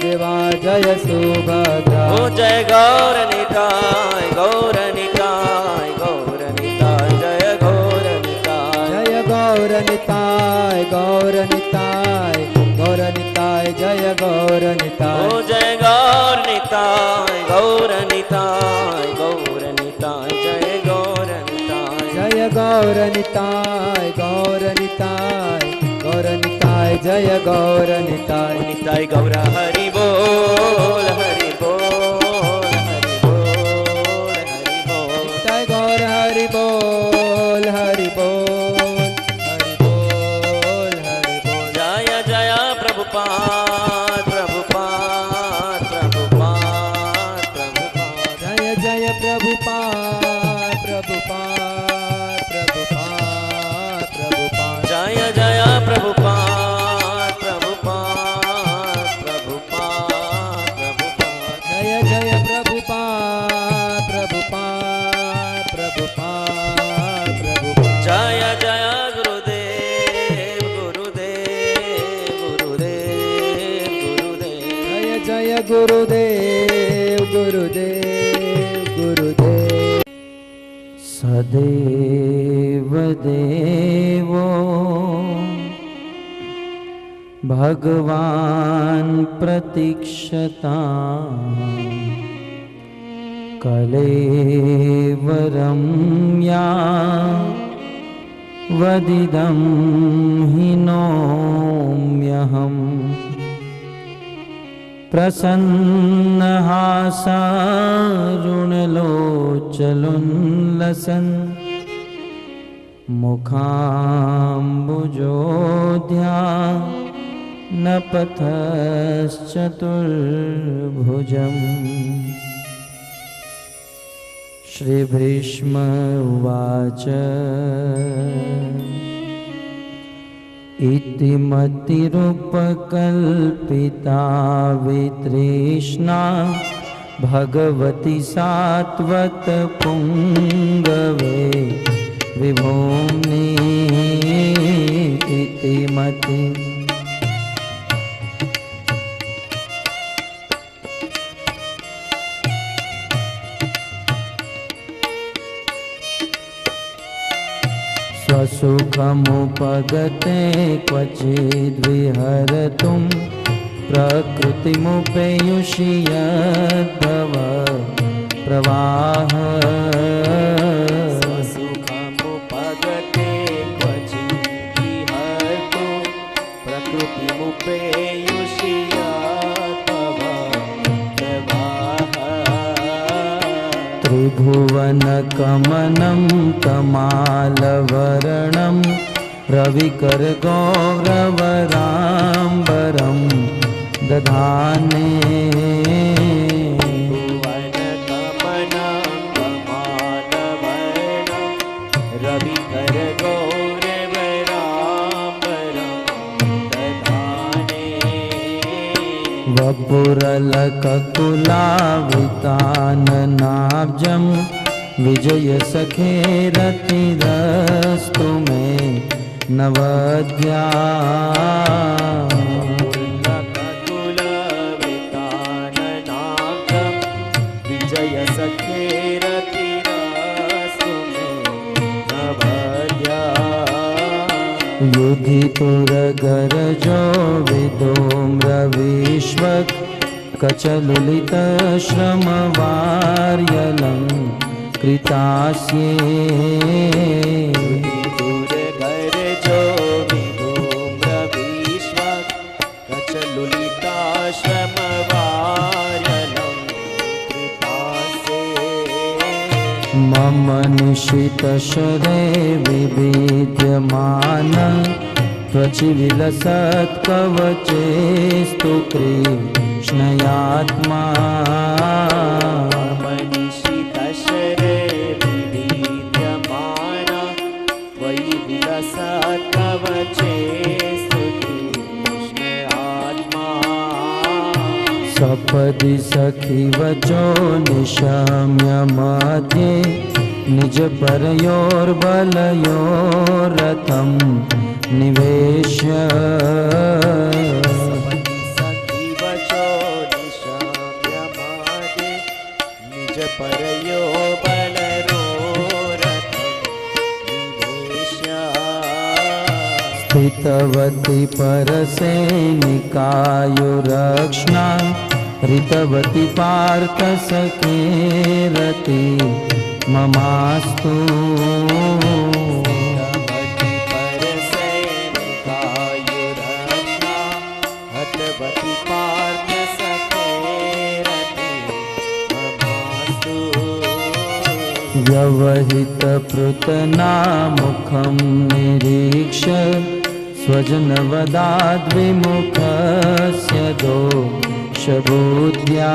देवा जय सुभद्रा। ओ जय गौर निताय गौर निताय गौर निताय जय गौर निताय। जय गौर निताय गौर निताय गौर निताय जय गौर निताय। ओ जय गौर निताय गौर निताय गौर निताय जय गौर निताय। जय गौर निताय गौर निताय गौर निताय जय गौर निताय। निताय गौर हरि बोल हरि बोल हरि बोल हरि बोल। निताय गौर हरि बोल हरि बोल हरि बोल हरि बोल। जय जय प्रभुपाद प्रभुपाद प्रभुपाद प्रभुपाद। जय जय प्रभुपाद प्रभुपाद प्रभुपाद प्रभुपाद। जय जय प्रभुपाद प्रभुपाद प्रभुपाद प्रभुपाद। जय जय प्रभुपाद प्रभुपाद प्रभुपाद प्रभुपाद। जय जय गुरुदेव गुरुदेव गुरुदेव गुरुदेव। जय जय गुरुदेव गुरुदेव गुरुदेव। सदैव देवो भगवान् प्रतीक्षता कलेवरं या वदिदं हिनोम्यहम्। प्रसन्नहासारुणलोचलोल्लसन् मुखाम्बुजोध्या नपथश्चतुर्भुजम्। श्रीभीष्म उवाच इति मतिरुपकल्पिता वितृष्णा भगवती सात्वत पुंगवे विभूम्नि इति मति। स्वसुखमुपगते क्वचिद्विहरतुं प्रकृतिमुपेयुषि यद्भव प्रवाह। स्वसुखमुपगते क्वचिद्विहरतुं प्रकृतिमुपेयुषि यद्भव प्रवाह। त्रिभुवनकमनं कमालवर्णं रविकरगौरवराम्बरं दधाने। भुवनकमनं कमालवर्णं रविकरगौरवराम्बरं दधाने। वपुरलककुलाविताननाब्जं विजयसखेरतिरस्तु मे नवद्या। लककुलविताननाब्जं विजयसखेरतिरस्तु मे नवद्या। युधितुरगरजो विदोम्रविश्वक् कचलुलितश्रमवार्यलं कृतास्ये। दुर्गरजो विधूम्रविश्वक् कचलुलिताश्रमवार्यलं कृतास्ये। मम निशितशरे विविद्यमान त्वचिविलसत्कवचेस्तु कृष्णयात्मा। मनिषितशरे विविद्यमान त्वयि विलसत्कवचेस्तु कृष्णयात्मा। सपदि सखिवचो निशम्य मध्ये निजपरयोर्बलयोरथं निवेश्य। सखिवचो परयो बलरो रथं स्थितवती परसैनिकायुरक्ष्णा ऋतवती पार्थ सखेरति ममास्तु हतवती पार्थ सखेरति ममास्तु व्यवहित पृतनामुखं निरीक्ष्य स्वजनवदाद्विमुखस्य दोषबुद्ध्या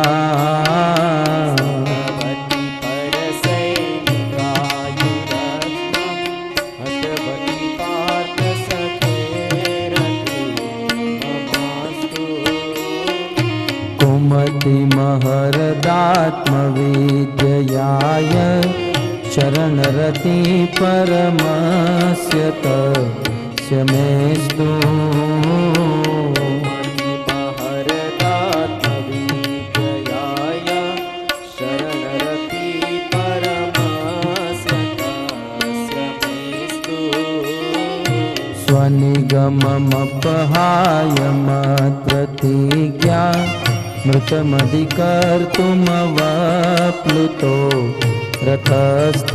हतवती परसैनिकायुरक्ष्णा हतवती पार्थ सखेरति ममास्तु कुमतिमहरदात्मविद्ययाय शरणरति परमस्य तस्य मेस्तु महरदात्मविद्ययाय शरणरति परमस्य तस्य मेस्तु स्वनिगममपहाय मत्प्रतिज्ञा मृतमधिकर्तुमवप्लुतो रथस्थ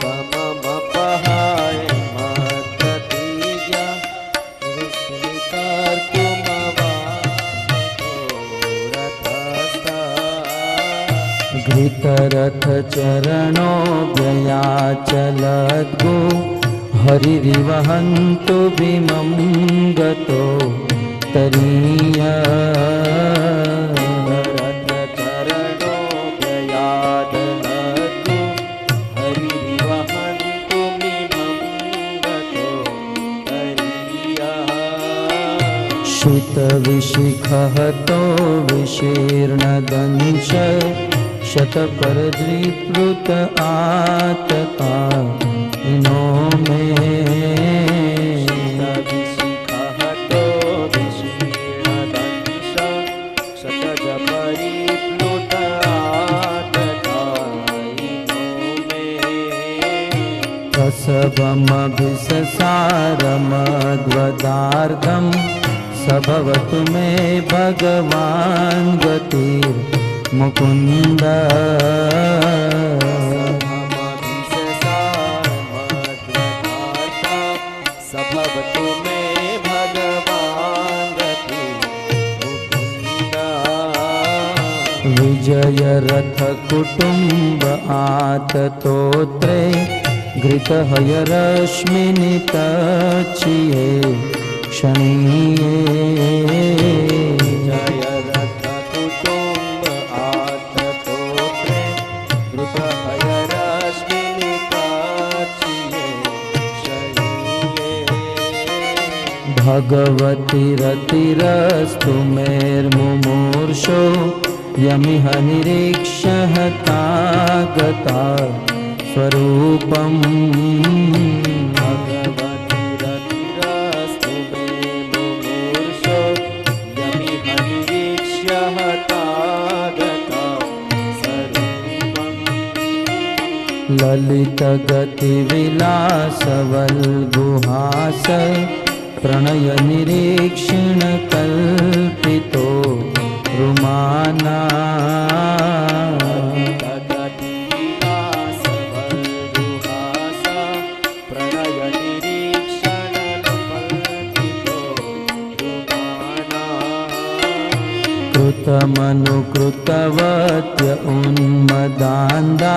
ममपहाय मत्प्रतिज्ञा रथस्थ घृतरथचरणोऽव्ययाचलद्गो हरिरिवहन्तु भीमं गतो तरीय रथचरणो व्ययादलद्गो हरिरिवहन्तु भीमं गतो तरीयः शितविशिखहतो विशीर्णदंश शतपरद्रिप्लुत आतता नो मे शिखहतो विशीर्णदंश शतजपरिप्लुत आततायिनो मे प्रसवमभिससारमद्वदार्धं सभवतु मे भगवान् गतिर्मुकुन्द सभवतु मे भगवान् गतिर्मुकुन्द विजयरथकुटुम्ब आततोत्रे घृतहयरश्मिनितचिये क्षणीये जय रथ कुटुम्ब आततोत्रे द्रुतहयरश्मिनिकाचिये शय्ये भगवति रतिरस्तु मेर्मुमूर्षो यमिह निरीक्ष्य हतागता स्वरूपम् भगवति रतिरस्तु मे मुमूर्षो यमिह निरीक्ष्य हतागता स्वरूपम् ललितगतिविलासवल्गुहास प्रणयनिरीक्षणकल्पितो रुमाना कृतमनुकृतवत्य उन्मदान्दा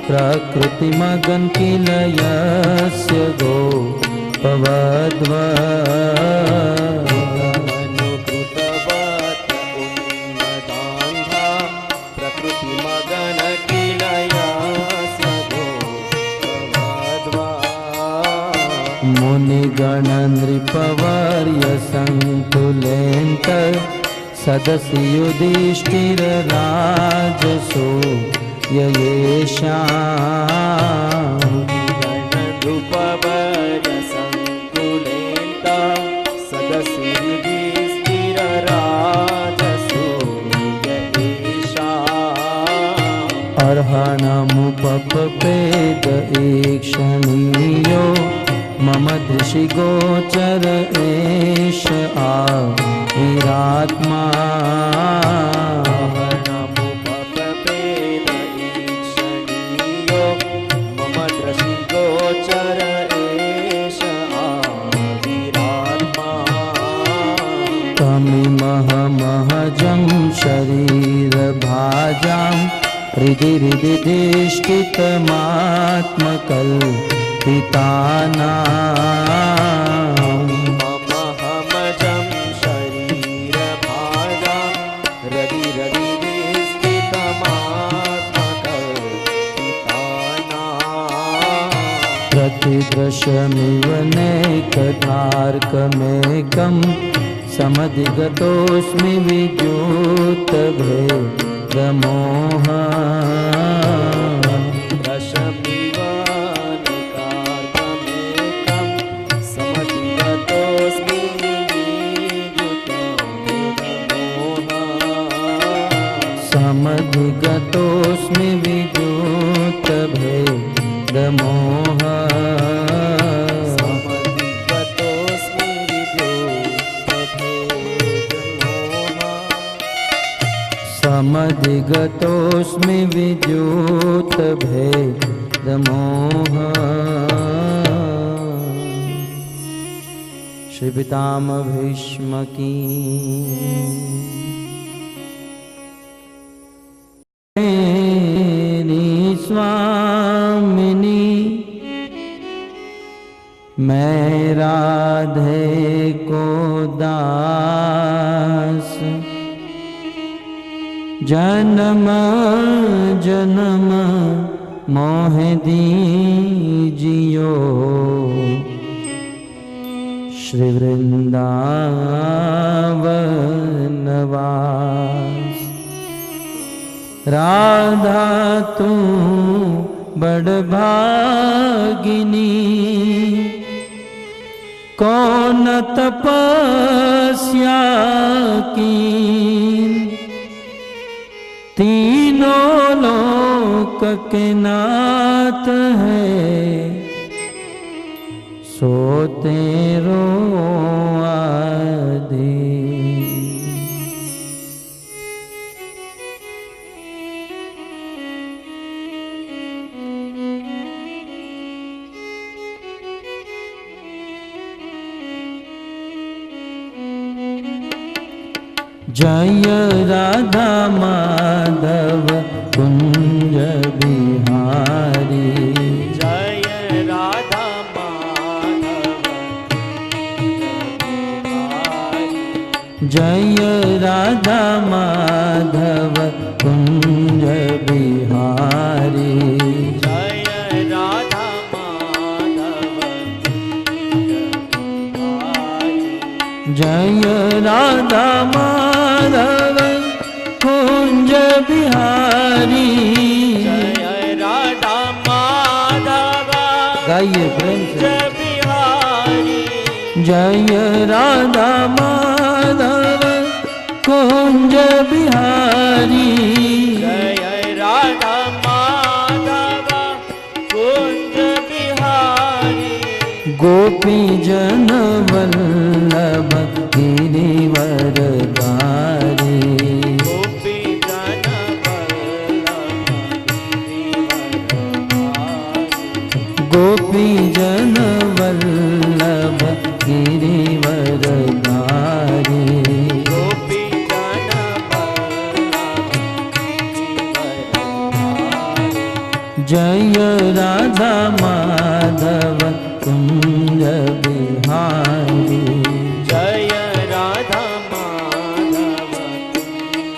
प्रकृतिमगन् किल यस्य गोपवध्व मुनिगणनृपवर्य सङ्कुलेन्त सदसि युधिष्ठिरराजसो ययेषाम् गणनृपवर्यसङ्कुलेन्ता सदसि युधिष्ठिरराजसो ययेषाम् ऋषि गोचर एष आविरात्मा मम दृष्टि गोचर एष आविरात्मा तमिमहमहजं शरीर भाजां हृदि हृदि दिष्टितमात्मकल्पितानां ममहमजं शरीरभाजां हृदि हृदि दिष्टितमात्मकल्पितानां प्रतिदृशमिव नैकतार्कमेकं समधिगतोऽस्मि विद्युतभेदमोह दशमिव निकार्कमेकं समधिगतोऽस्मि विद्युतभेदमोह समधिगतोऽस्मि विद्युतभेदमोह समधिगतोऽस्मि विद्युतभेदमोह श्री पितामह भीष्म की मेरी स्वामिनी मैं राधे को दास जन्म जन्म मोह दीजियो श्री वृंदावनवास राधा तू बड़ भागिनी कौन तपस्या की तीनों लोक के नाथ है सो तेरो आदि जय राधा माधव कुंज बिहारी जय राधा माधव जय राधा माधव कुंज बिहारी जय राधा माधव जय राधा माधव कुंज बिहारी जय राधा माधव गाइए प्रेम से बिहारी जय राधा माधव कुंज बिहारी जय राधा माधव कुंज बिहारी गोपी जन वल्लभ गिरिवरधारी गोपी जन गोपी जन वल्लभ गिरिवरधारी गोपी जन जय राधा माधव कुंज बिहारी जय राधा माधव कुंज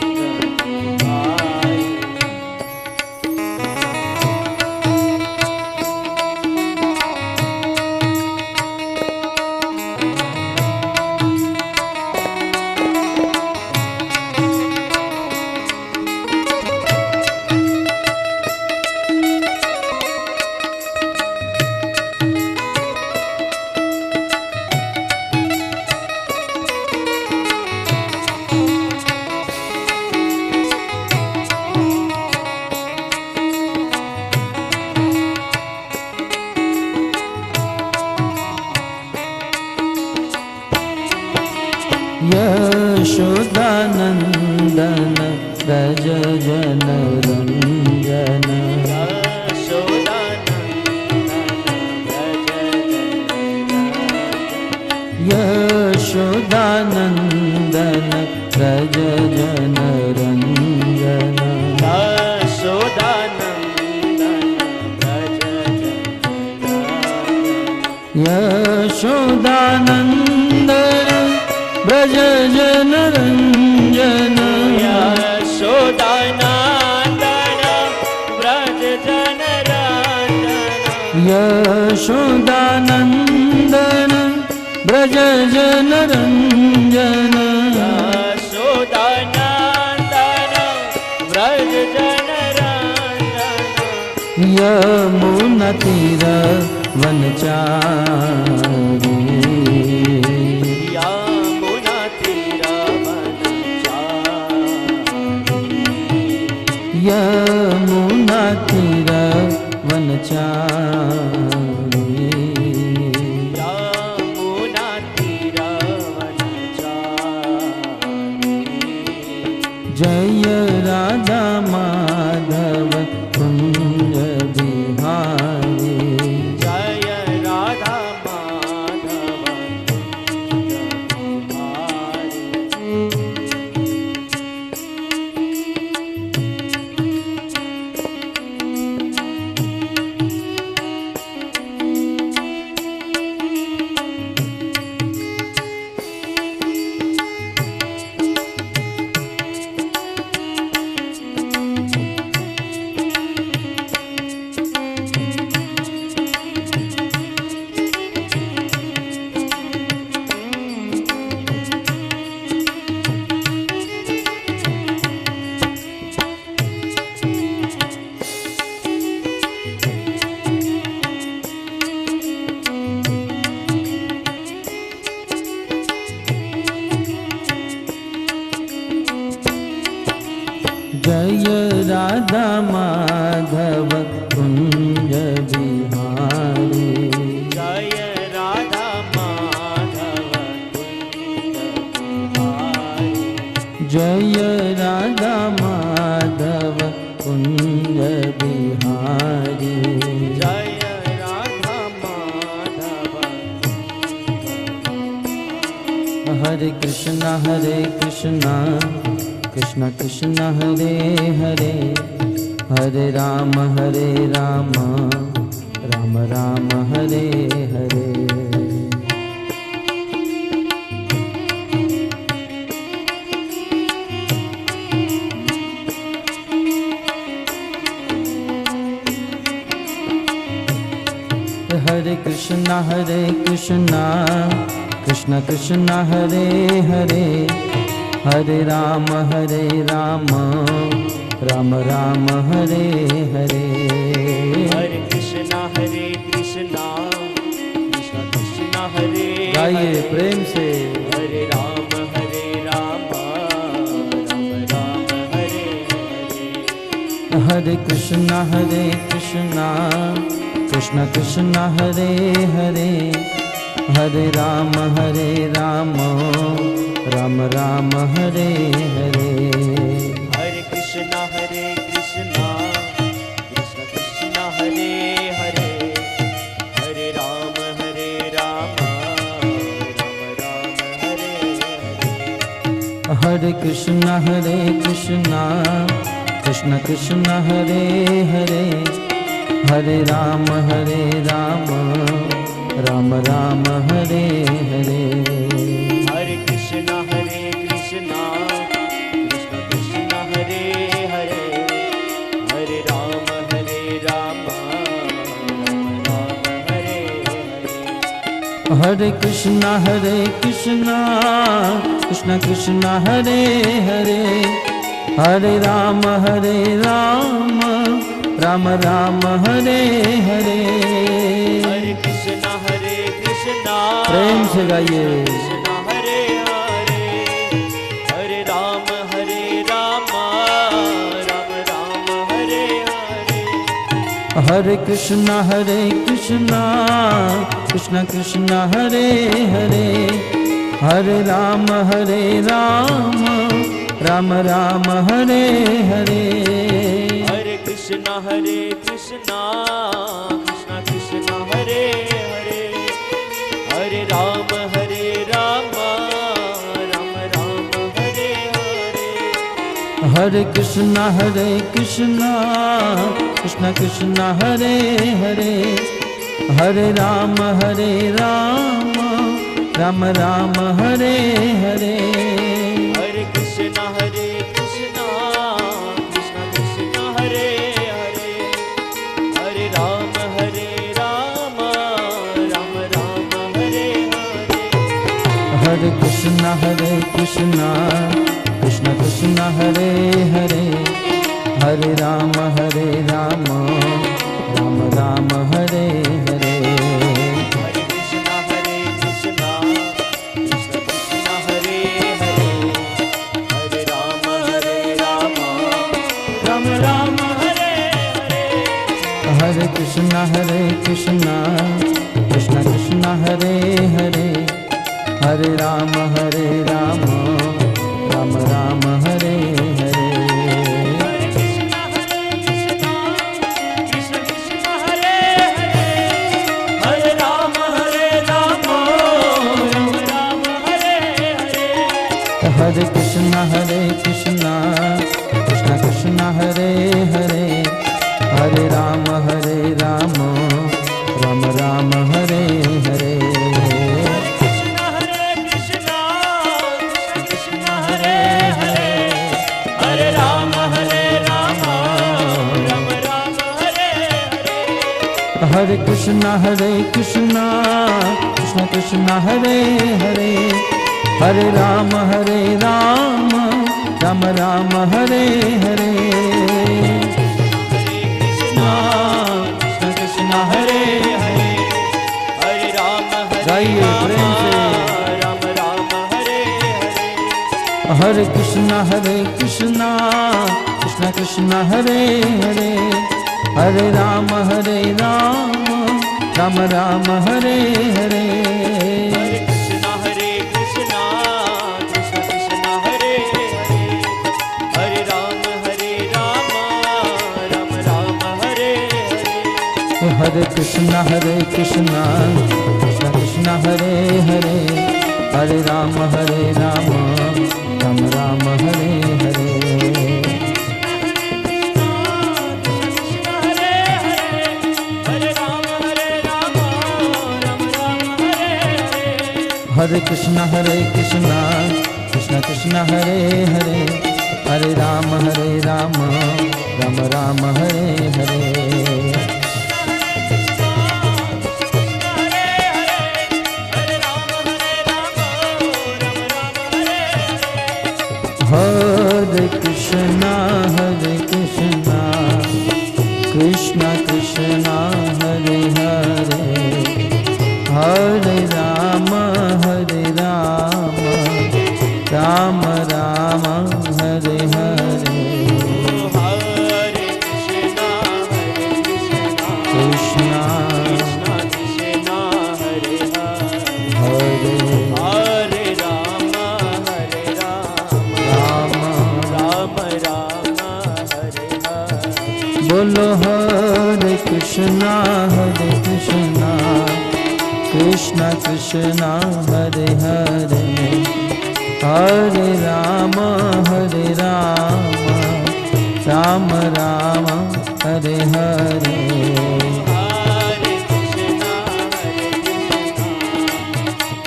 बिहारी यशोदानन्दन व्रज जन रञ्जन यशोदानन्दन व्रज जन रञ्जन यशोदानन्दन व्रज जन रञ्जन यशोदानन्दन व्रज जन रञ्जन यमुना तीर वनचारी यमुना तीर वनचारी जय राधा माधव कुंज बिहारी जय राधा माधव कुंज बिहारी जय राधा माधव कुंज बिहारी हरे कृष्णा कृष्ण कृष्ण हरे हरे हरे राम राम राम हरे हरे हरे कृष्ण कृष्ण कृष्ण हरे हरे हरे राम राम राम हरे हरे हरे कृष्णा कृष्ण कृष्ण हरे गाइए प्रेम से हरे राम राम राम हरे हरे हरे कृष्ण कृष्ण कृष्ण हरे हरे हरे राम राम राम हरे हरे हरे कृष्णा कृष्ण कृष्ण हरे हरे हरे राम राम राम हरे हरे हरे कृष्ण कृष्ण कृष्ण हरे हरे हरे राम राम राम हरे हरे हरे कृष्णा कृष्ण कृष्ण हरे हरे हरे राम राम हरे हरे हरे कृष्ण कृष्ण कृष्ण हरे हरे हरे राम राम राम हरे हरे हरे कृष्णा प्रेम से गाइए कृष्णा हरे हरे हरे राम राम राम हरे हरे हरे कृष्ण कृष्ण कृष्ण हरे हरे हरे राम राम राम हरे हरे। हरे कृष्णा कृष्णा कृष्णा हरे हरे। हरे राम राम राम हरे हरे। हरे कृष्णा कृष्णा कृष्णा हरे हरे। हरे राम राम राम हरे हरे। हरे कृष्णा कृष्णा कृष्णा हरे हरे। हरे राम राम राम हरे हरे। हरे कृष्णा कृष्णा कृष्णा हरे हरे। हरे राम राम राम हरे हरे। हरे कृष्णा कृष्णा कृष्णा हरे हरे। हरे राम राम राम हरे हरे। हरे कृष्णा कृष्णा कृष्णा हरे हरे। हरे राम राम राम हरे हरे। हरे कृष्णा कृष्णा कृष्णा हरे हरे। हरे राम राम राम हरे हरे। हरे कृष्णा कृष्णा कृष्णा हरे हरे। हरे राम राम राम हरे हरे। कृष्णा कृष्णा कृष्णा हरे हरे। हरे राम राम राम हरे हरे। हरे कृष्णा कृष्णा कृष्णा हरे हरे। हरे राम राम हरे हरे। कृष्णा हरे हरे। हरे राम गाइए प्रेम से। राम राम हरे हरे। हरे कृष्णा कृष्णा कृष्णा हरे हरे। हरे राम राम हरे हरे। हरे कृष्णा कृष्णा कृष्णा हरे हरे। हरे राम राम हरे हरे। हरे कृष्णा कृष्णा कृष्णा हरे हरे। हरे राम राम राम हरे हरे। हरे कृष्णा कृष्णा कृष्णा हरे हरे। हरे राम राम राम हरे हरे। हरे कृष्णा कृष्णा कृष्णा हरे हरे। हरे राम राम राम हरे हरे। हरे कृष्णा कृष्णा कृष्णा हरे हरे। हरे हरे राम राम राम हरे हरे। बोलो हरे कृष्णा कृष्णा कृष्णा हरे हरे। हरे राम राम राम हरे हरे। हरे कृष्णा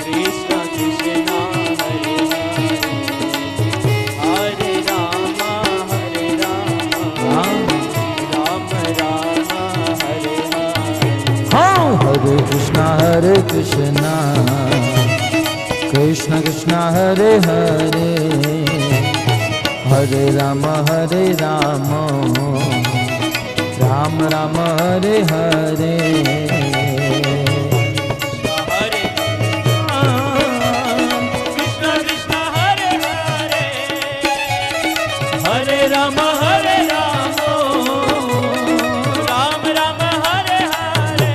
कृष्णा कृष्णा हरे हरे। हरे राम राम राम हरे हरे। हाँ हरे कृष्णा कृष्णा कृष्णा हरे हरे। हरे राम राम राम हरे हरे। हरे कृष्णा कृष्णा हरे हरे। हरे राम राम राम हरे हरे।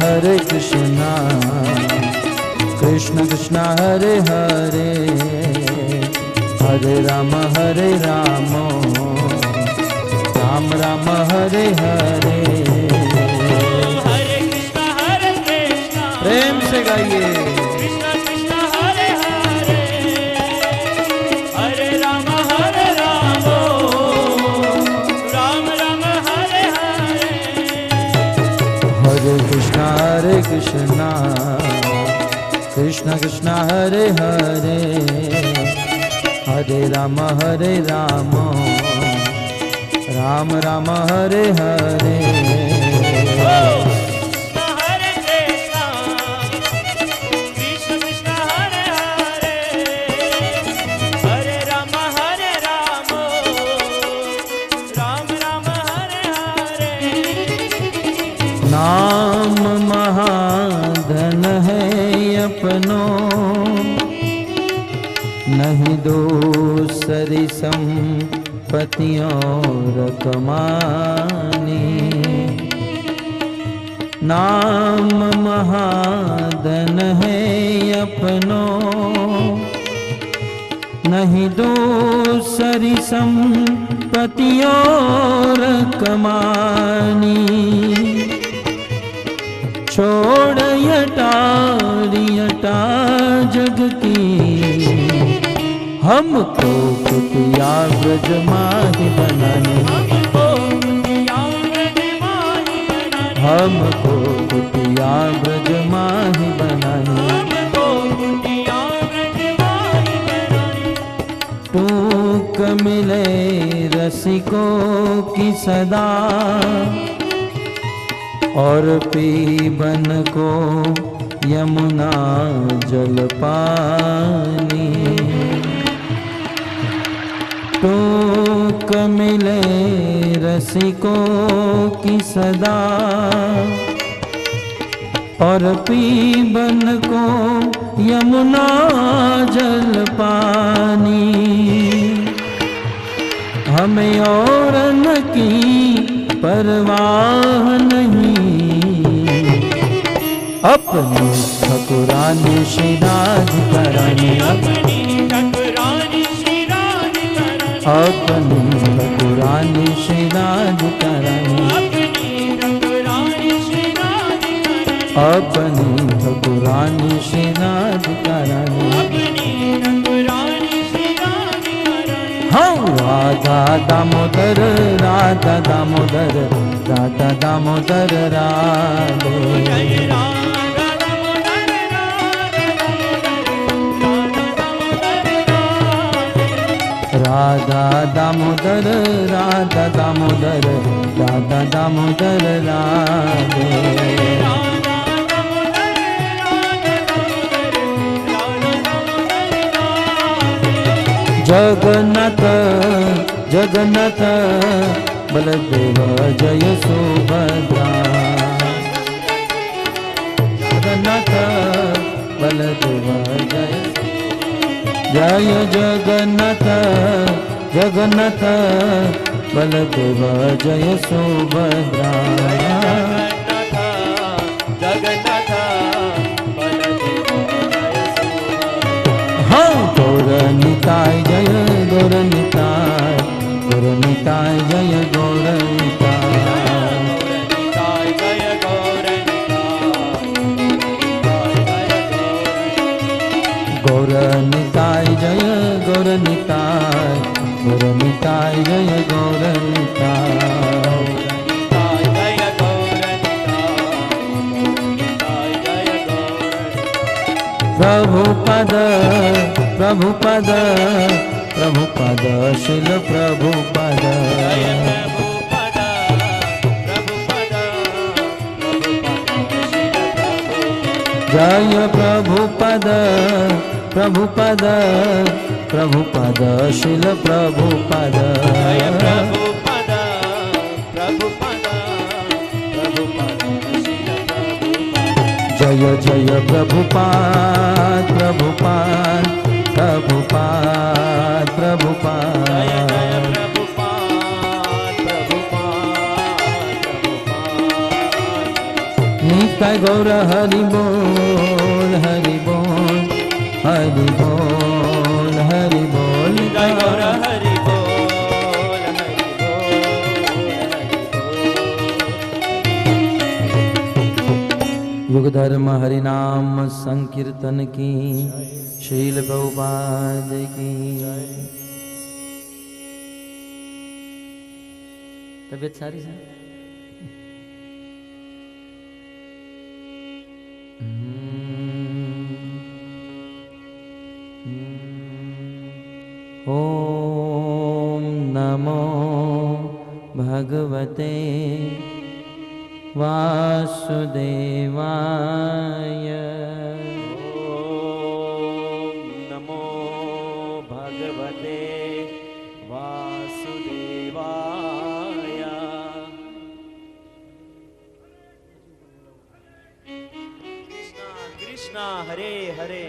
हरे कृष्णा कृष्ण कृष्ण हरे हरे हरे राम राम राम हरे हरे। हरे कृष्णा प्रेम से गाइए। कृष्ण कृष्ण हरे हरे हरे राम राम राम हरे हरे। हरे कृष्णा कृष्ण कृष्ण हरे हरे हरे राम राम राम हरे हरे। हरे कृष्णा कृष्ण कृष्ण हरे हरे हरे राम राम हरे हरे। नाम महाधन है अपनो नहीं दूसरी संपत्तियों रकमानी। नाम महाधन है अपनो नहीं दूसरी संपत्तियों रकमानी। छोड़ यटा जग की हमको कुटिया ब्रज माही बनाने। हमको कुटिया ब्रज माही बनाने। टूक मिले रसिकों की सदा और पीबन को यमुना जल पानी। टूक मिले रसिकों की सदा और पीबन को यमुना जल पानी। हमें और न की परवाह नहीं अपनी ठकुरानी श्री राधिकारानी। अपनी ठकुरानी श्री राधिकारानी। अपनी ठकुरानी श्री राधिकारानी। हाँ राधा दामोदर राधा दामोदर राधा दामोदर राधे। राधा दामोदर राधा दामोदर राधा दामोदर राधे। जगन्नाथ जगन्नाथ बलदेव जय सुभद्रा। जगन्नाथ बलदेव जय जय जगन्नाथ जगन्नाथ बलदेव जय सुभद्रा। गौरनिताय जय गौरनिताय गौरनिताय जय गौरनिताय। गौरनिताय जय गौरनिताय गौरनिताय जय गौरनिताय। प्रभुपद प्रभुपद प्रभुपद शिल प्रभुपद। जय प्रभुपद प्रभुपद प्रभुपद शिल प्रभुपद। जय जय प्रभुपाद प्रभुपाद प्रभुपाद प्रभुपाद। निताय गौर हरि बोल हरि बोल हरि बोल जय गौर हरि बोल हरि बोल। युग धर्म हरि नाम संकीर्तन की शील प्रभुपाद की। तबीयत सारी है? ओम नमो भगवते वासुदेवाय। ओम नमो भगवते वासुदेवाय। कृष्णा कृष्णा हरे हरे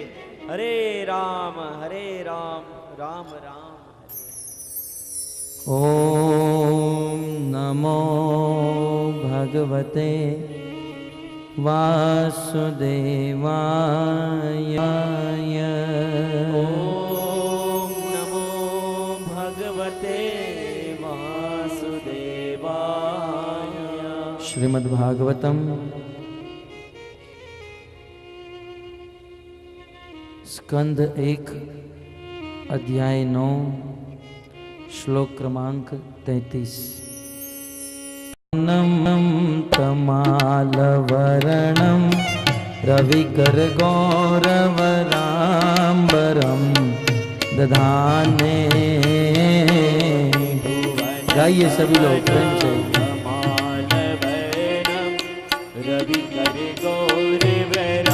हरे राम राम राम हरे। ओम नमो भगवते वासुदेवाय। ओम नमो भगवते वासुदेवाय। श्रीमद्भागवतम स्कंद 1 अध्याय 9 श्लोक क्रमांक 33। नमं तमालवरणं रविकर गौरवराम्बरं दधाने। गाइए सभी लोग प्रेम से। रविकर गौरवराम्बरं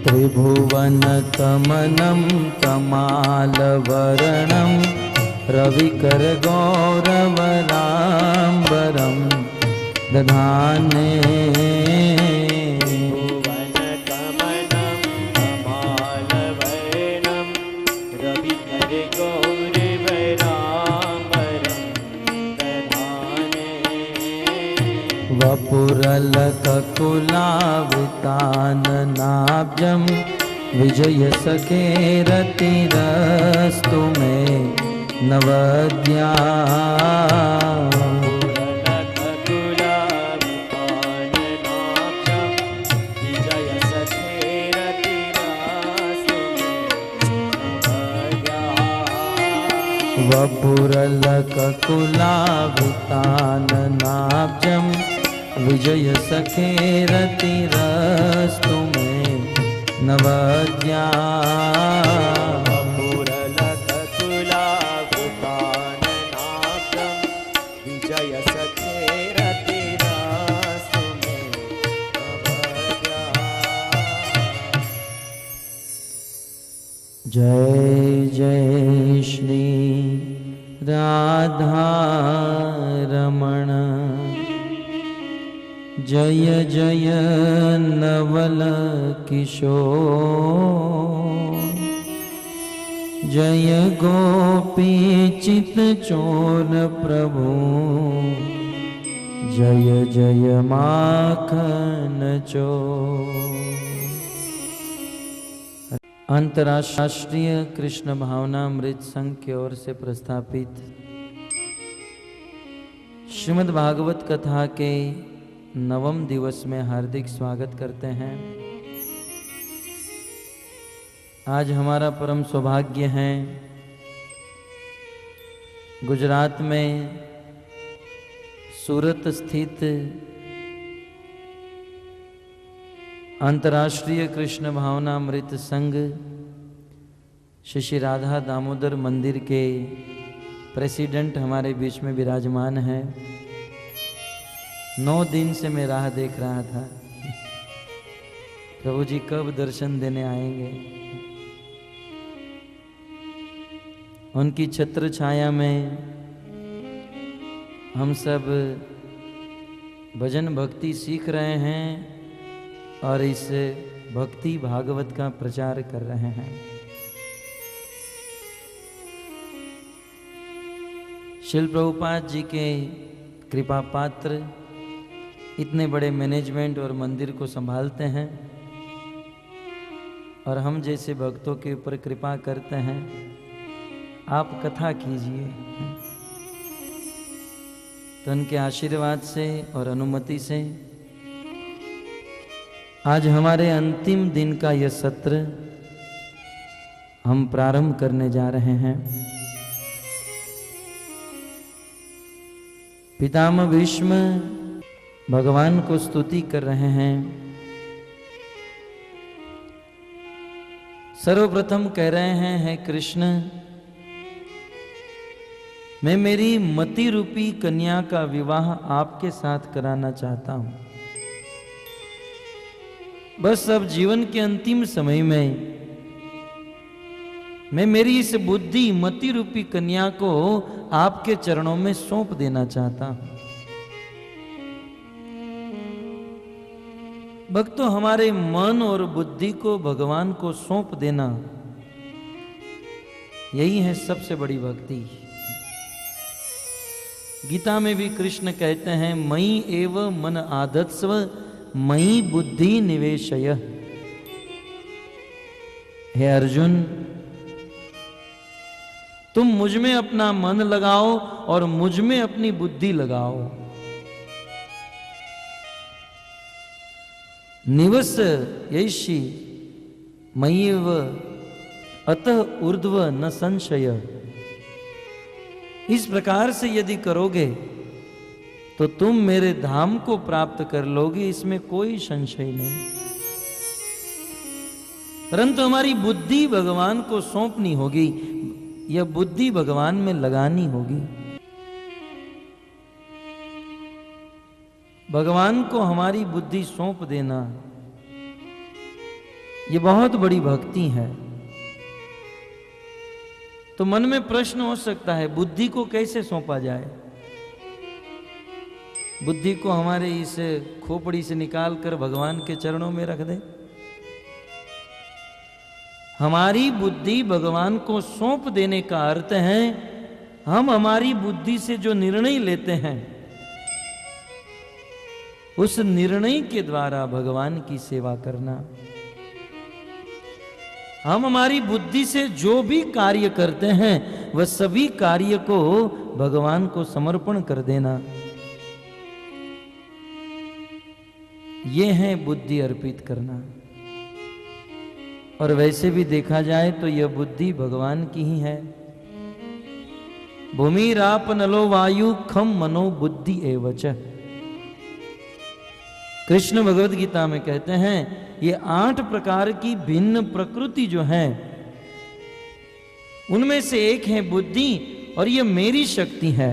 त्रिभुवन कमनं तमालवरणं रविकर गौरवराम्बरं दधाने। भुवन कमलं कमालवर्णं रविकर गौरवराम्बरं दधाने। वपुरलककुलाविताननाब्जं विजयसखेरतिरस्तु मे नवद्या। वपुरलककुलाविताननाब्जं विजयसखेरतिरस्तु मे नवद्या। जय जय श्री राधा रमण। जय जय नवल किशोर। जय गोपी चित चोर प्रभु। जय जय माखन चोर। अंतर्राष्ट्रीय कृष्ण भावनामृत संघ की ओर से प्रस्थापित श्रीमद् भागवत कथा के 9वें दिवस में हार्दिक स्वागत करते हैं। आज हमारा परम सौभाग्य है गुजरात में सूरत स्थित अंतर्राष्ट्रीय कृष्ण भावनामृत संघ श्री राधा दामोदर मंदिर के प्रेसिडेंट हमारे बीच में विराजमान है। 9 दिन से मैं राह देख रहा था प्रभु जी कब दर्शन देने आएंगे। उनकी छत्र छाया में हम सब भजन भक्ति सीख रहे हैं और इस भक्ति भागवत का प्रचार कर रहे हैं। शिल प्रभुपाद जी के कृपा पात्र इतने बड़े मैनेजमेंट और मंदिर को संभालते हैं और हम जैसे भक्तों के ऊपर कृपा करते हैं, आप कथा कीजिए। तो उनके आशीर्वाद से और अनुमति से आज हमारे अंतिम दिन का यह सत्र हम प्रारंभ करने जा रहे हैं। पितामह भीष्म भगवान को स्तुति कर रहे हैं। सर्वप्रथम कह रहे हैं, हे कृष्ण, मैं मेरी मति रूपी कन्या का विवाह आपके साथ कराना चाहता हूं। बस अब जीवन के अंतिम समय में मैं मेरी इस बुद्धि मति रूपी कन्या को आपके चरणों में सौंप देना चाहता हूं। भक्तों, हमारे मन और बुद्धि को भगवान को सौंप देना, यही है सबसे बड़ी भक्ति। गीता में भी कृष्ण कहते हैं, मयि एव मन आधत्स्व मयि बुद्धि निवेशय। हे अर्जुन, तुम मुझ में अपना मन लगाओ और मुझ में अपनी बुद्धि लगाओ। निवस यैषि मय्येव अतः ऊर्ध्व न संशय। इस प्रकार से यदि करोगे तो तुम मेरे धाम को प्राप्त कर लोगे, इसमें कोई संशय नहीं। परंतु हमारी बुद्धि भगवान को सौंपनी होगी, यह बुद्धि भगवान में लगानी होगी। भगवान को हमारी बुद्धि सौंप देना, यह बहुत बड़ी भक्ति है। तो मन में प्रश्न हो सकता है, बुद्धि को कैसे सौंपा जाए? बुद्धि को हमारे इस खोपड़ी से निकाल कर भगवान के चरणों में रख दे? हमारी बुद्धि भगवान को सौंप देने का अर्थ है, हम हमारी बुद्धि से जो निर्णय लेते हैं, उस निर्णय के द्वारा भगवान की सेवा करना। हम हमारी बुद्धि से जो भी कार्य करते हैं, वह सभी कार्य को भगवान को समर्पण कर देना, ये है बुद्धि अर्पित करना। और वैसे भी देखा जाए तो यह बुद्धि भगवान की ही है। भूमि राप नलो वायु खम मनो बुद्धि एवच। कृष्ण भगवद गीता में कहते हैं, ये 8 प्रकार की भिन्न प्रकृति जो है, उनमें से एक है बुद्धि, और ये मेरी शक्ति है।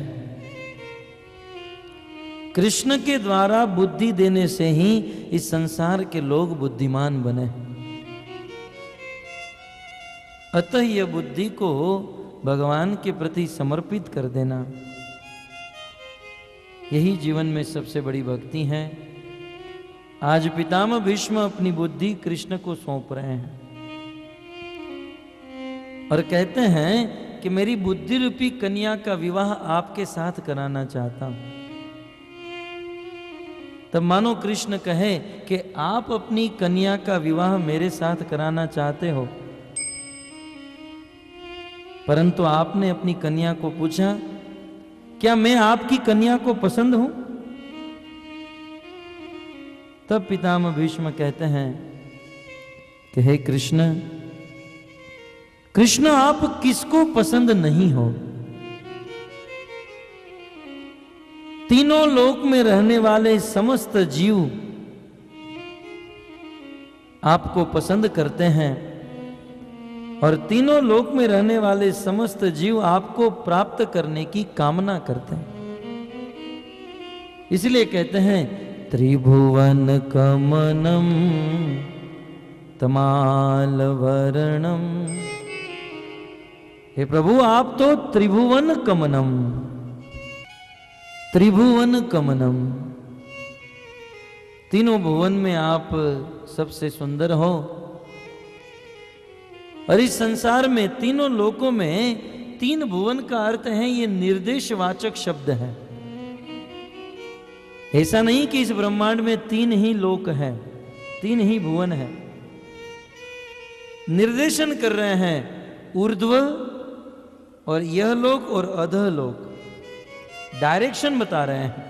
कृष्ण के द्वारा बुद्धि देने से ही इस संसार के लोग बुद्धिमान बने। अतः यह बुद्धि को भगवान के प्रति समर्पित कर देना, यही जीवन में सबसे बड़ी भक्ति है। आज पितामह भीष्म अपनी बुद्धि कृष्ण को सौंप रहे हैं और कहते हैं कि मेरी बुद्धि रूपी कन्या का विवाह आपके साथ कराना चाहता हूं। तब मानो कृष्ण कहे कि आप अपनी कन्या का विवाह मेरे साथ कराना चाहते हो, परंतु आपने अपनी कन्या को पूछा, क्या मैं आपकी कन्या को पसंद हूं? तब पितामह भीष्म कहते हैं कि हे कृष्ण, कृष्ण आप किसको पसंद नहीं हो? तीनों लोक में रहने वाले समस्त जीव आपको पसंद करते हैं और तीनों लोक में रहने वाले समस्त जीव आपको प्राप्त करने की कामना करते हैं। इसलिए कहते हैं, त्रिभुवन कमनम तमाल वर्णम। हे प्रभु, आप तो त्रिभुवन कमनम, त्रिभुवन कमनम, तीनों भुवन में आप सबसे सुंदर हो। और इस संसार में तीनों लोकों में 3 भुवन का अर्थ है, ये निर्देशवाचक शब्द है। ऐसा नहीं कि इस ब्रह्मांड में 3 ही लोक हैं, 3 ही भुवन है। निर्देशन कर रहे हैं ऊर्ध्व और यह लोक और अधः लोक, डायरेक्शन बता रहे हैं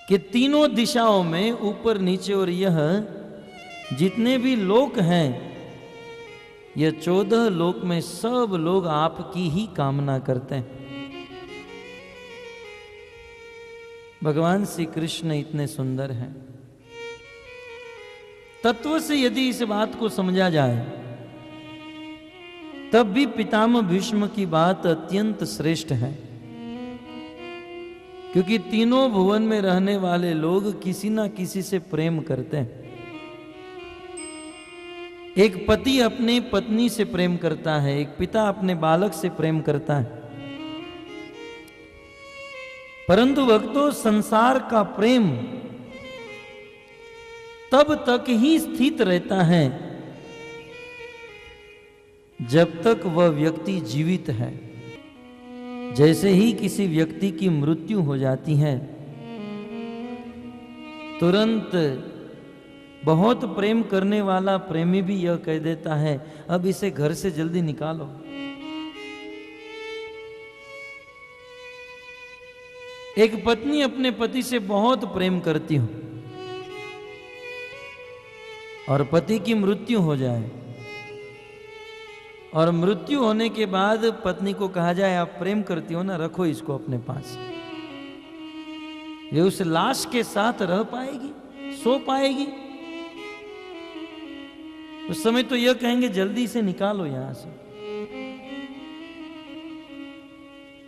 कि तीनों दिशाओं में, ऊपर नीचे और यह जितने भी लोक हैं, यह 14 लोक में सब लोग आपकी ही कामना करते हैं। भगवान श्री कृष्ण इतने सुंदर हैं। तत्व से यदि इस बात को समझा जाए तब भी पितामह भीष्म की बात अत्यंत श्रेष्ठ है, क्योंकि तीनों भुवन में रहने वाले लोग किसी ना किसी से प्रेम करते हैं। एक पति अपनी पत्नी से प्रेम करता है, एक पिता अपने बालक से प्रेम करता है, परंतु भक्तों संसार का प्रेम तब तक ही स्थित रहता है जब तक वह व्यक्ति जीवित है। जैसे ही किसी व्यक्ति की मृत्यु हो जाती है, तुरंत बहुत प्रेम करने वाला प्रेमी भी यह कह देता है, अब इसे घर से जल्दी निकालो। एक पत्नी अपने पति से बहुत प्रेम करती हो और पति की मृत्यु हो जाए, और मृत्यु होने के बाद पत्नी को कहा जाए आप प्रेम करती हो ना, रखो इसको अपने पास। ये उस लाश के साथ रह पाएगी, सो पाएगी? उस समय तो यह कहेंगे जल्दी से निकालो यहां से।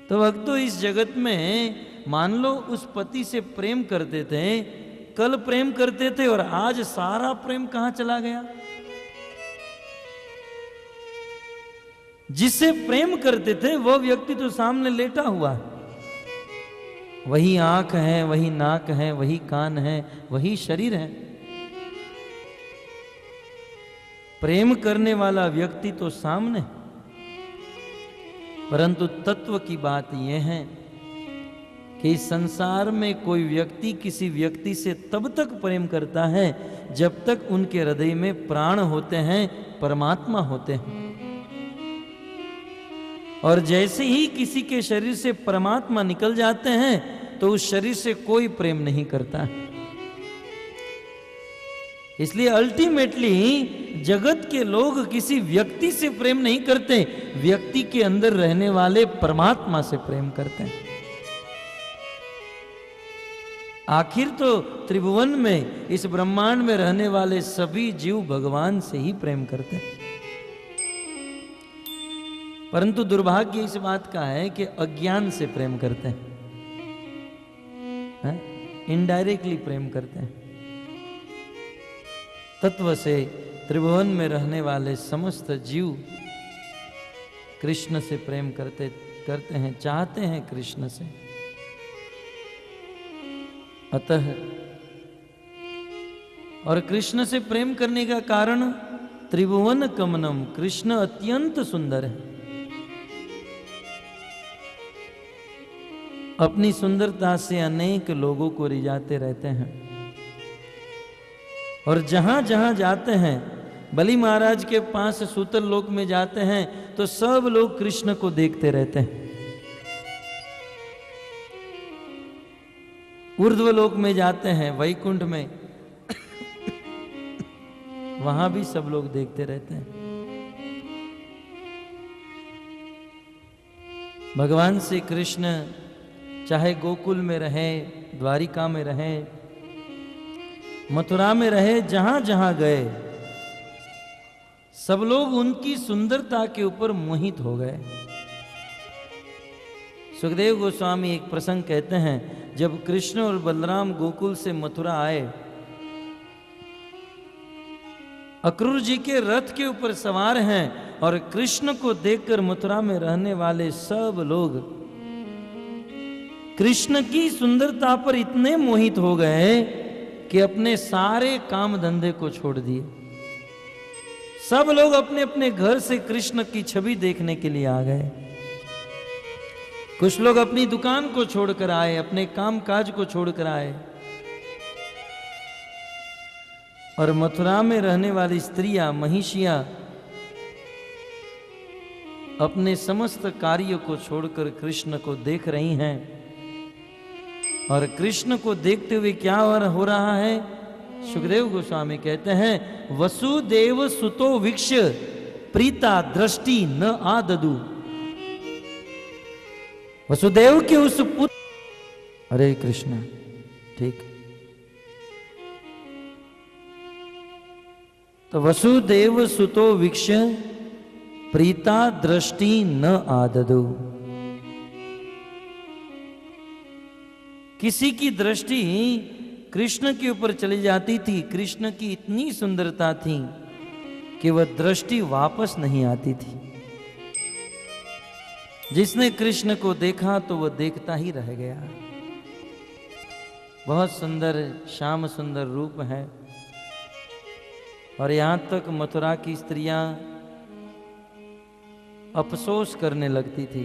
तो भक्तों इस जगत में मान लो उस पति से प्रेम करते थे, कल प्रेम करते थे और आज सारा प्रेम कहां चला गया? जिससे प्रेम करते थे वह व्यक्ति तो सामने लेटा हुआ है, वही आंख है, वही नाक है, वही कान है, वही शरीर है। प्रेम करने वाला व्यक्ति तो सामने, परंतु तत्व की बात यह है कि इस संसार में कोई व्यक्ति किसी व्यक्ति से तब तक प्रेम करता है जब तक उनके हृदय में प्राण होते हैं, परमात्मा होते हैं। और जैसे ही किसी के शरीर से परमात्मा निकल जाते हैं तो उस शरीर से कोई प्रेम नहीं करता। इसलिए अल्टीमेटली जगत के लोग किसी व्यक्ति से प्रेम नहीं करते, व्यक्ति के अंदर रहने वाले परमात्मा से प्रेम करते हैं। आखिर तो त्रिभुवन में, इस ब्रह्मांड में रहने वाले सभी जीव भगवान से ही प्रेम करते हैं। परंतु दुर्भाग्य इस बात का है कि अज्ञान से प्रेम करते हैं, इनडायरेक्टली प्रेम करते हैं। तत्व से त्रिभुवन में रहने वाले समस्त जीव कृष्ण से प्रेम करते हैं, चाहते हैं कृष्ण से। अतः और कृष्ण से प्रेम करने का कारण त्रिभुवन कमनम, कृष्ण अत्यंत सुंदर है। अपनी सुंदरता से अनेक लोगों को रिझाते रहते हैं और जहां जहां जाते हैं, बलि महाराज के पास सूतल लोक में जाते हैं तो सब लोग कृष्ण को देखते रहते हैं। ऊर्ध्व लोक में जाते हैं, वैकुंठ में, वहां भी सब लोग देखते रहते हैं। भगवान श्री कृष्ण चाहे गोकुल में रहे, द्वारिका में रहे, मथुरा में रहे, जहां जहां गए सब लोग उनकी सुंदरता के ऊपर मोहित हो गए। सुखदेव गोस्वामी एक प्रसंग कहते हैं, जब कृष्ण और बलराम गोकुल से मथुरा आए, अक्रूर जी के रथ के ऊपर सवार हैं और कृष्ण को देखकर मथुरा में रहने वाले सब लोग कृष्ण की सुंदरता पर इतने मोहित हो गए कि अपने सारे काम धंधे को छोड़ दिए। सब लोग अपने अपने घर से कृष्ण की छवि देखने के लिए आ गए। कुछ लोग अपनी दुकान को छोड़कर आए, अपने काम काज को छोड़कर आए, और मथुरा में रहने वाली स्त्रियां, महिषियां अपने समस्त कार्यों को छोड़कर कृष्ण को देख रही हैं। और कृष्ण को देखते हुए क्या हो रहा है? सुखदेव गोस्वामी कहते हैं, वसुदेव सुतो वीक्ष प्रीता दृष्टि न आददु। वसुदेव के उस पुत्र, हरे कृष्ण, ठीक, तो वसुदेव सुतो वीक्ष प्रीता दृष्टि न आददु। किसी की दृष्टि कृष्ण के ऊपर चली जाती थी, कृष्ण की इतनी सुंदरता थी कि वह दृष्टि वापस नहीं आती थी। जिसने कृष्ण को देखा तो वह देखता ही रह गया। बहुत सुंदर, श्याम सुंदर रूप है। और यहां तक मथुरा की स्त्रियां अफसोस करने लगती थी,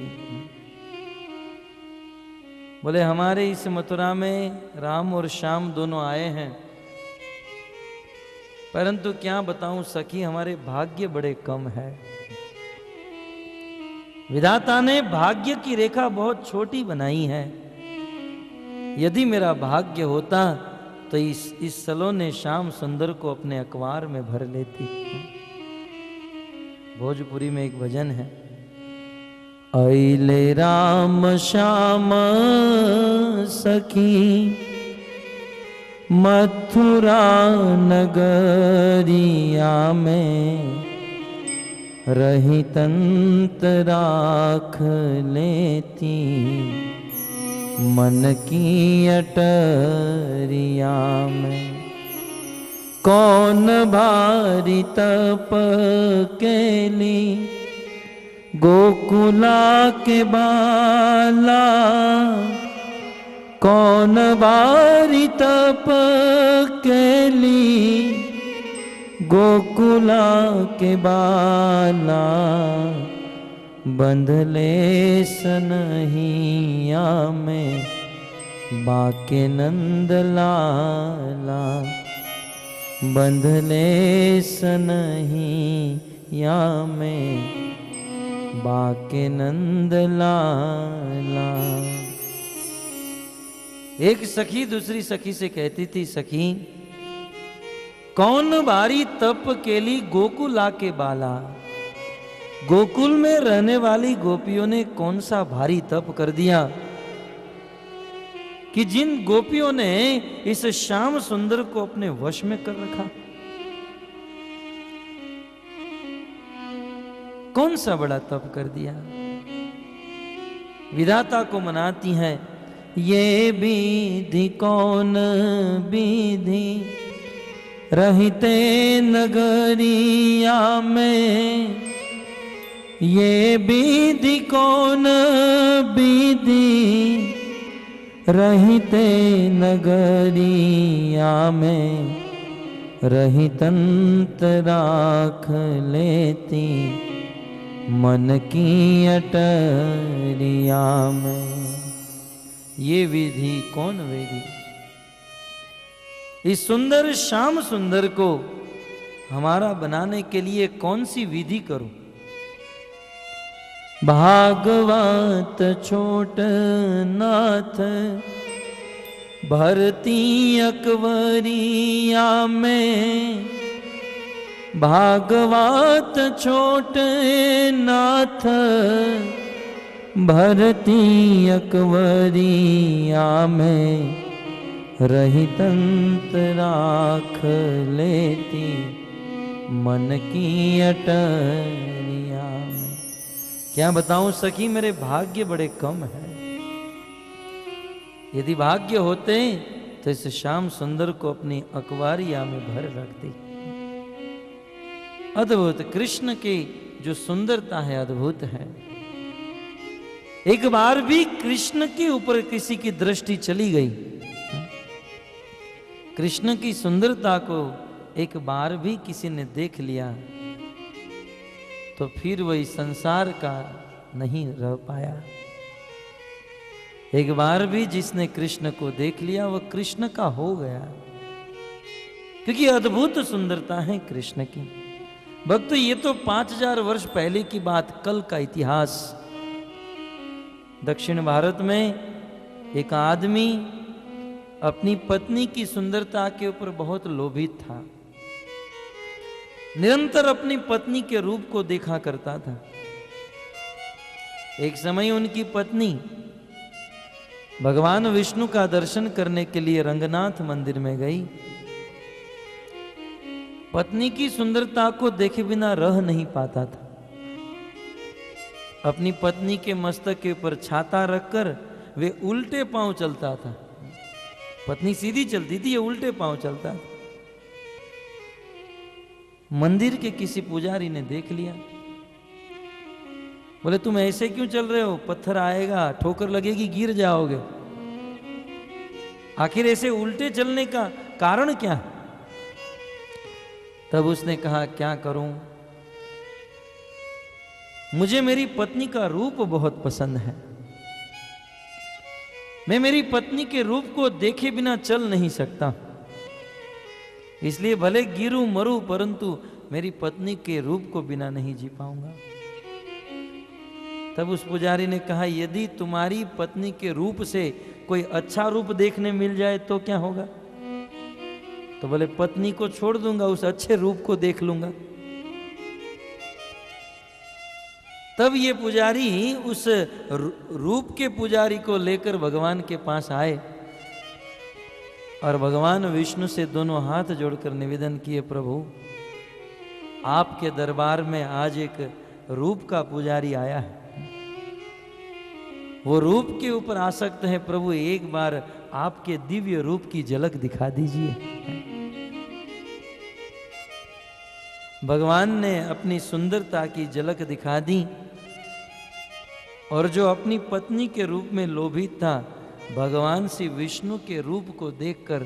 बोले हमारे इस मथुरा में राम और श्याम दोनों आए हैं, परंतु क्या बताऊं सखी, हमारे भाग्य बड़े कम है। विधाता ने भाग्य की रेखा बहुत छोटी बनाई है। यदि मेरा भाग्य होता तो इस सलोने श्याम सुंदर को अपने अखबार में भर लेती। भोजपुरी में एक भजन है, अइले राम श्याम सखी मथुरा नगरिया में, रही तंत राख लेती मन की अटरिया में। कौन भारी तप केली गोकुला के बाला, कौन भारी तप केली गोकुला के बाला, बंधले सनहिया में बाके नंद लाला, बंधले सनहिया में बाके नंद लाला। एक सखी दूसरी सखी से कहती थी, सखी कौन भारी तप केली गोकुला के बाला। गोकुल में रहने वाली गोपियों ने कौन सा भारी तप कर दिया कि जिन गोपियों ने इस श्याम सुंदर को अपने वश में कर रखा। कौन सा बड़ा तप कर दिया। विधाता को मनाती हैं, ये विधि कौन विधि रहते नगरिया में, ये विधि कौन विधि रहते नगरिया में, रहितंत राख लेती मन की अटरिया में। ये विधि कौन विधि, इस सुंदर श्याम सुंदर को हमारा बनाने के लिए कौन सी विधि करूं। भागवत छोट नाथ भरती अकबरिया में, भागवत छोट नाथ भरती अकबरिया में, रहितंत राख लेती मन की अटरिया में। क्या बताऊं सखी, मेरे भाग्य बड़े कम है। यदि भाग्य होते तो इस श्याम सुंदर को अपनी अखबारिया में भर रखती। अद्भुत, कृष्ण की जो सुंदरता है अद्भुत है। एक बार भी कृष्ण के ऊपर किसी की दृष्टि चली गई, कृष्ण की सुंदरता को एक बार भी किसी ने देख लिया तो फिर वही संसार का नहीं रह पाया। एक बार भी जिसने कृष्ण को देख लिया वह कृष्ण का हो गया, क्योंकि अद्भुत सुंदरता है कृष्ण की। भक्त, ये तो 5000 वर्ष पहले की बात, कल का इतिहास। दक्षिण भारत में एक आदमी अपनी पत्नी की सुंदरता के ऊपर बहुत लोभित था। निरंतर अपनी पत्नी के रूप को देखा करता था। एक समय उनकी पत्नी भगवान विष्णु का दर्शन करने के लिए रंगनाथ मंदिर में गई। पत्नी की सुंदरता को देखे बिना रह नहीं पाता था। अपनी पत्नी के मस्तक के ऊपर छाता रखकर वे उल्टे पांव चलता था। पत्नी सीधी चलती थी, ये उल्टे पांव चलता था। मंदिर के किसी पुजारी ने देख लिया, बोले तुम ऐसे क्यों चल रहे हो, पत्थर आएगा, ठोकर लगेगी, गिर जाओगे। आखिर ऐसे उल्टे चलने का कारण क्या है? तब उसने कहा, क्या करूं, मुझे मेरी पत्नी का रूप बहुत पसंद है। मैं मेरी पत्नी के रूप को देखे बिना चल नहीं सकता, इसलिए भले गिरूं मरूं परंतु मेरी पत्नी के रूप को बिना नहीं जी पाऊंगा। तब उस पुजारी ने कहा, यदि तुम्हारी पत्नी के रूप से कोई अच्छा रूप देखने मिल जाए तो क्या होगा? तो बोले, पत्नी को छोड़ दूंगा, उस अच्छे रूप को देख लूंगा। तब ये पुजारी उस रूप के पुजारी को लेकर भगवान के पास आए और भगवान विष्णु से दोनों हाथ जोड़कर निवेदन किए, प्रभु आपके दरबार में आज एक रूप का पुजारी आया है, वो रूप के ऊपर आसक्त है, प्रभु एक बार आपके दिव्य रूप की झलक दिखा दीजिए। भगवान ने अपनी सुंदरता की झलक दिखा दी और जो अपनी पत्नी के रूप में लोभित था, भगवान श्री विष्णु के रूप को देखकर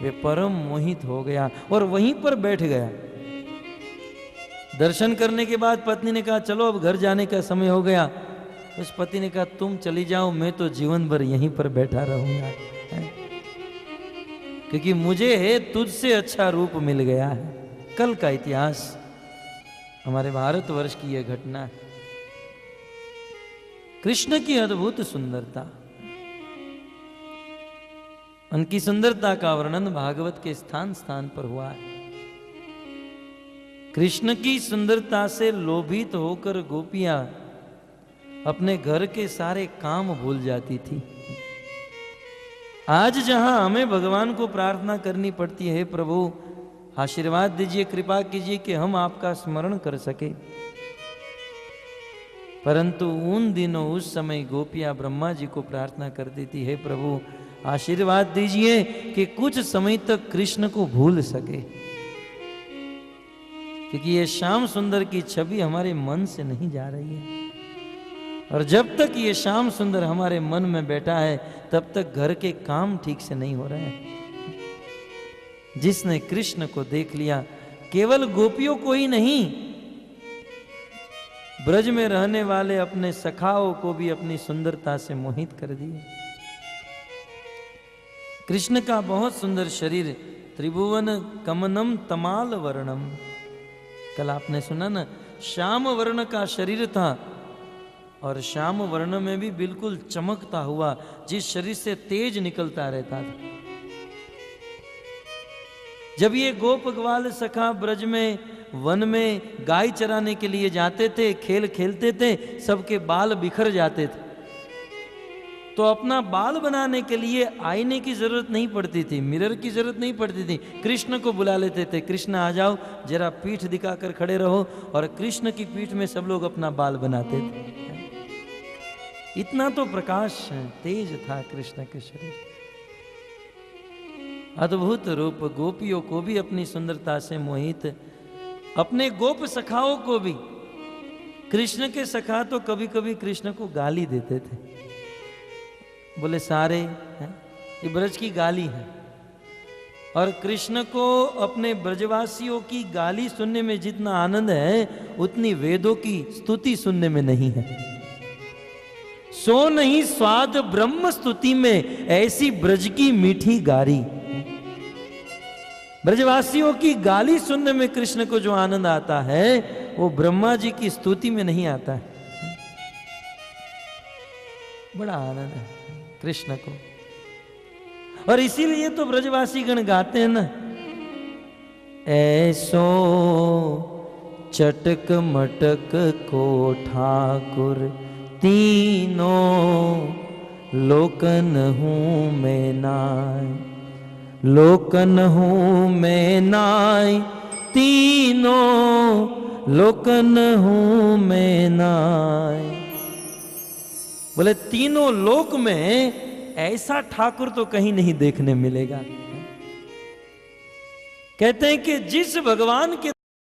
वे परम मोहित हो गया और वहीं पर बैठ गया। दर्शन करने के बाद पत्नी ने कहा, चलो अब घर जाने का समय हो गया। उस पति ने कहा, तुम चली जाओ, मैं तो जीवन भर यहीं पर बैठा रहूंगा, क्योंकि मुझे तुझसे अच्छा रूप मिल गया है। कल का इतिहास, हमारे भारतवर्ष की यह घटना है। कृष्ण की अद्भुत सुंदरता, उनकी सुंदरता का वर्णन भागवत के स्थान स्थान पर हुआ है। कृष्ण की सुंदरता से लोभित होकर गोपियां अपने घर के सारे काम भूल जाती थी। आज जहां हमें भगवान को प्रार्थना करनी पड़ती है, प्रभु आशीर्वाद दीजिए, कृपा कीजिए कि हम आपका स्मरण कर सके, परंतु उन दिनों उस समय गोपियां ब्रह्मा जी को प्रार्थना करती थी, हे प्रभु आशीर्वाद दीजिए कि कुछ समय तक कृष्ण को भूल सके, क्योंकि ये श्याम सुंदर की छवि हमारे मन से नहीं जा रही है। और जब तक ये श्याम सुंदर हमारे मन में बैठा है तब तक घर के काम ठीक से नहीं हो रहे हैं। जिसने कृष्ण को देख लिया, केवल गोपियों को ही नहीं, ब्रज में रहने वाले अपने सखाओं को भी अपनी सुंदरता से मोहित कर दिए। कृष्ण का बहुत सुंदर शरीर, त्रिभुवन कमनम तमाल वर्णम, कल आपने सुना ना, श्याम वर्ण का शरीर था और श्याम वर्ण में भी बिल्कुल चमकता हुआ, जिस शरीर से तेज निकलता रहता था। जब ये गोप ग्वाल सखा ब्रज में वन में गाय चराने के लिए जाते थे, खेल खेलते थे, सबके बाल बिखर जाते थे, तो अपना बाल बनाने के लिए आईने की जरूरत नहीं पड़ती थी, मिरर की जरूरत नहीं पड़ती थी, कृष्ण को बुला लेते थे, कृष्ण आ जाओ जरा पीठ दिखाकर खड़े रहो, और कृष्ण की पीठ में सब लोग अपना बाल बनाते थे। इतना तो प्रकाश तेज था कृष्ण के शरीर। अद्भुत रूप, गोपियों को भी अपनी सुंदरता से मोहित, अपने गोप सखाओं को भी। कृष्ण के सखा तो कभी कभी कृष्ण को गाली देते थे, बोले सारे हैं, ये ब्रज की गाली है। और कृष्ण को अपने ब्रजवासियों की गाली सुनने में जितना आनंद है, उतनी वेदों की स्तुति सुनने में नहीं है। सो नहीं स्वाद ब्रह्म स्तुति में, ऐसी ब्रज की मीठी गारी। ब्रजवासियों की गाली सुनने में कृष्ण को जो आनंद आता है वो ब्रह्मा जी की स्तुति में नहीं आता है। बड़ा आनंद है कृष्ण को, और इसीलिए तो ब्रजवासी गण गाते हैं ना, ऐसो चटक मटक को ठाकुर तीनों लोकन हूं मैं नाय, लोकन हूं मैं नाय, तीनों लोकन हूं मैं नाय। बोले तीनों लोक में ऐसा ठाकुर तो कहीं नहीं देखने मिलेगा। कहते हैं कि जिस भगवान के